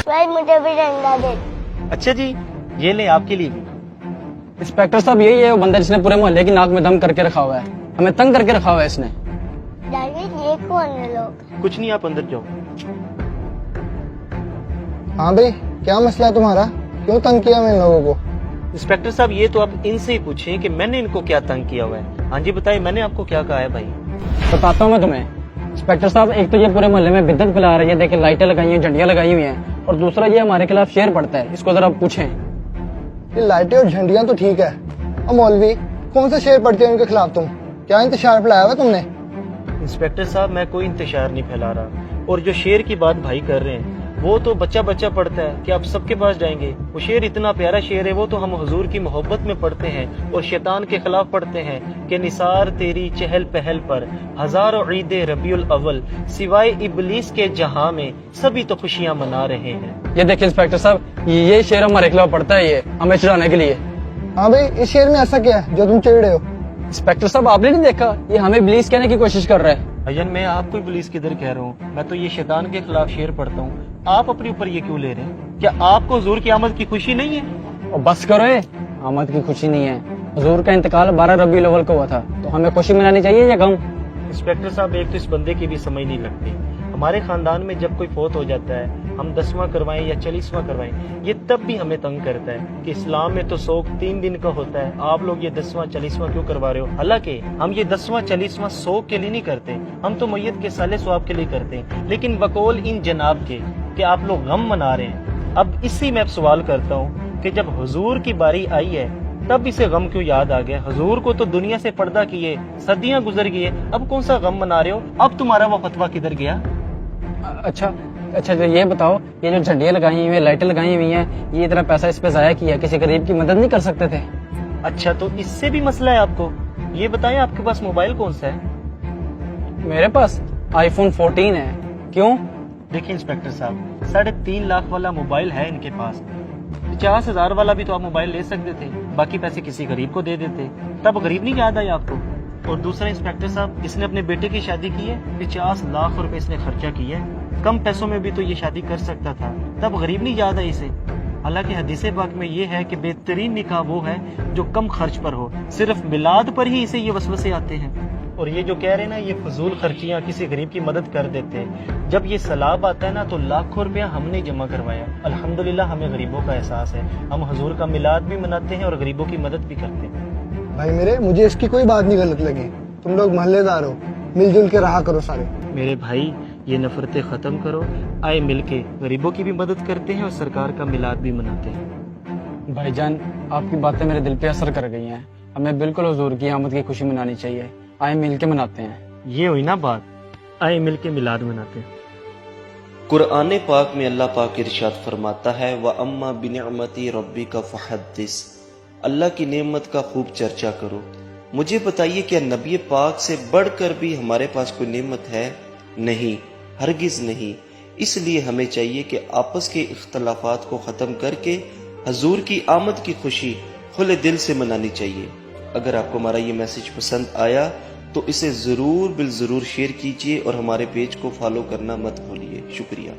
भाई मुझे भी डंडा दे। अच्छा जी, ये ले आपके लिए भी। इंस्पेक्टर साहब यही है वो बंदा जिसने पूरे मोहल्ले की नाक में दम करके रखा हुआ है, हमें तंग करके रखा हुआ है इसने। डैडी ये कौन है लोग? कुछ नहीं, आप अंदर जाओ। हाँ भाई, क्या मसला है तुम्हारा? क्यों तंग किया मैं इन लोगों को? इंस्पेक्टर साहब, ये तो आप इनसे ही पूछें कि मैंने इनको क्या तंग किया हुआ है। हाँ जी बताइए, मैंने आपको क्या कहा है भाई? बताता हूँ मैं तुम्हें। इंस्पेक्टर साहब, एक तो ये पूरे मोहल्ले में बिद्दत फैला रही है, देखिए लाइटें लगाई हुई, झंडियां लगाई हुई हैं, और दूसरा ये हमारे खिलाफ शेर पड़ता है, इसको जरा पूछें। ये लाइटें और झंडियां तो ठीक है, और मौलवी कौन सा शेर पढ़ते हैं उनके खिलाफ? तुम क्या इंतशार फैलाया हुआ तुमने? इंस्पेक्टर साहब, मैं कोई इंतशार नहीं फैला रहा, और जो शेर की बात भाई कर रहे हैं वो तो बच्चा बच्चा पढ़ता है कि आप सबके पास जाएंगे। वो शेर इतना प्यारा शेर है, वो तो हम हुजूर की मोहब्बत में पढ़ते हैं और शैतान के खिलाफ पढ़ते हैं कि निसार तेरी चहल पहल पर हजारों ईदे रबीउल अव्वल, सिवाय इबलीस के जहां में सभी तो खुशियां मना रहे हैं। ये देखिए इंस्पेक्टर साहब, ये शेर हमारे खिलाफ पड़ता है, ये हमें चिढ़ाने के लिए। हाँ भाई, इस शेर में ऐसा क्या है जो तुम चिढ़ रहे हो? इंस्पेक्टर साहब, आपने नहीं देखा, ये हमें इब्लीस कहने की कोशिश कर रहा है। भैया, मैं आपको पुलिस किधर कह रहा हूँ, मैं तो ये शैतान के खिलाफ शेर पढ़ता हूँ। आप अपने ऊपर ये क्यों ले रहे हैं? क्या आपको हुजूर की आमद की खुशी नहीं है? और बस करो, ये आमद की खुशी नहीं है। हुजूर का इंतकाल 12 रबीउल अव्वल को हुआ था, तो हमें खुशी मनानी चाहिए या गम? इंस्पेक्टर साहब, एक तो इस बंदे की भी समझ नहीं लगती। हमारे खानदान में जब कोई फौत हो जाता है, हम 10वां करवाएं या 40वां करवाएं, ये तब भी हमें तंग करता है कि इस्लाम में तो सोग 3 दिन का होता है, आप लोग ये 10वां 40वां क्यों करवा रहे हो? हालांकि हम ये 10वां 40वां सोग के लिए नहीं करते, हम तो मैयत के साले स्वाब के लिए करते हैं, लेकिन बकौल इन जनाब के कि आप लोग गम मना रहे हैं। अब इसी में सवाल करता हूँ कि जब हुजूर की बारी आई है तब इसे गम क्यों याद आ गया? हुजूर को तो दुनिया से पर्दा किए सदियां गुजर गई है, अब कौन सा गम मना रहे हो? अब तुम्हारा वो फतवा किधर गया? अच्छा, तो ये बताओ, ये जो झंडियां लगाई हुई हैं, लाइटें लगाई हुई हैं, ये इतना पैसा इस पे जाया किया, किसी गरीब की मदद नहीं कर सकते थे? अच्छा, तो इससे भी मसला है आपको? ये बताएं, आपके पास मोबाइल कौन सा है? मेरे पास iPhone 14 है। क्यों? देखिए इंस्पेक्टर साहब, 3.5 लाख वाला मोबाइल है इनके पास, 50,000 वाला भी तो आप मोबाइल ले सकते थे, बाकी पैसे किसी गरीब को दे देते, तब गरीब नहीं याद आया आपको? और दूसरा इंस्पेक्टर साहब, इसने अपने बेटे की शादी की है, 50 लाख रुपए इसने खर्चा किया है, कम पैसों में भी तो ये शादी कर सकता था, तब गरीब नहीं याद आई इसे? हालांकि हदीस पाक में ये है कि बेहतरीन निकाह वो है जो कम खर्च पर हो, सिर्फ मिलाद पर ही इसे ये वसवसे आते हैं। और ये जो कह रहे हैं ना, ये फजूल खर्चियां किसी गरीब की मदद कर देते हैं, जब ये सलाब आता है ना तो लाखों रुपया हमने जमा करवाया। अल्हम्दुलिल्लाह हमें गरीबों का एहसास है, हम हुजूर का मिलाद भी मनाते हैं और गरीबों की मदद भी करते हैं। भाई मेरे, मुझे इसकी कोई बात नहीं गलत लगी। तुम लोग मोहल्लेदार हो, मिलजुल के रहा करो सारे। मेरे भाई, ये नफरतें खत्म करो, आए मिलके गरीबों की भी मदद करते हैं और सरकार का मिलाद भी मनाते हैं। भाईजान, आपकी बातें मेरे दिल पे असर कर गई हैं, हमें बिल्कुल हुजूर की आमद की खुशी मनानी चाहिए, आए मिल के मनाते हैं। ये हुई ना बात, आए मिल के मिलाद मनाते हैं। कुरान पाक में अल्लाह पाक इरशाद फरमाता है, व अम्मा बिनिअमती रब्बिका फहद्दिस, अल्लाह की नेमत का खूब चर्चा करो। मुझे बताइए, क्या नबी पाक से बढ़कर भी हमारे पास कोई नेमत है? नहीं, हरगिज नहीं। इसलिए हमें चाहिए कि आपस के इख्तलाफात को ख़त्म करके हजूर की आमद की खुशी खुले दिल से मनानी चाहिए। अगर आपको हमारा ये मैसेज पसंद आया तो इसे ज़रूर शेयर कीजिए और हमारे पेज को फॉलो करना मत भूलिए। शुक्रिया।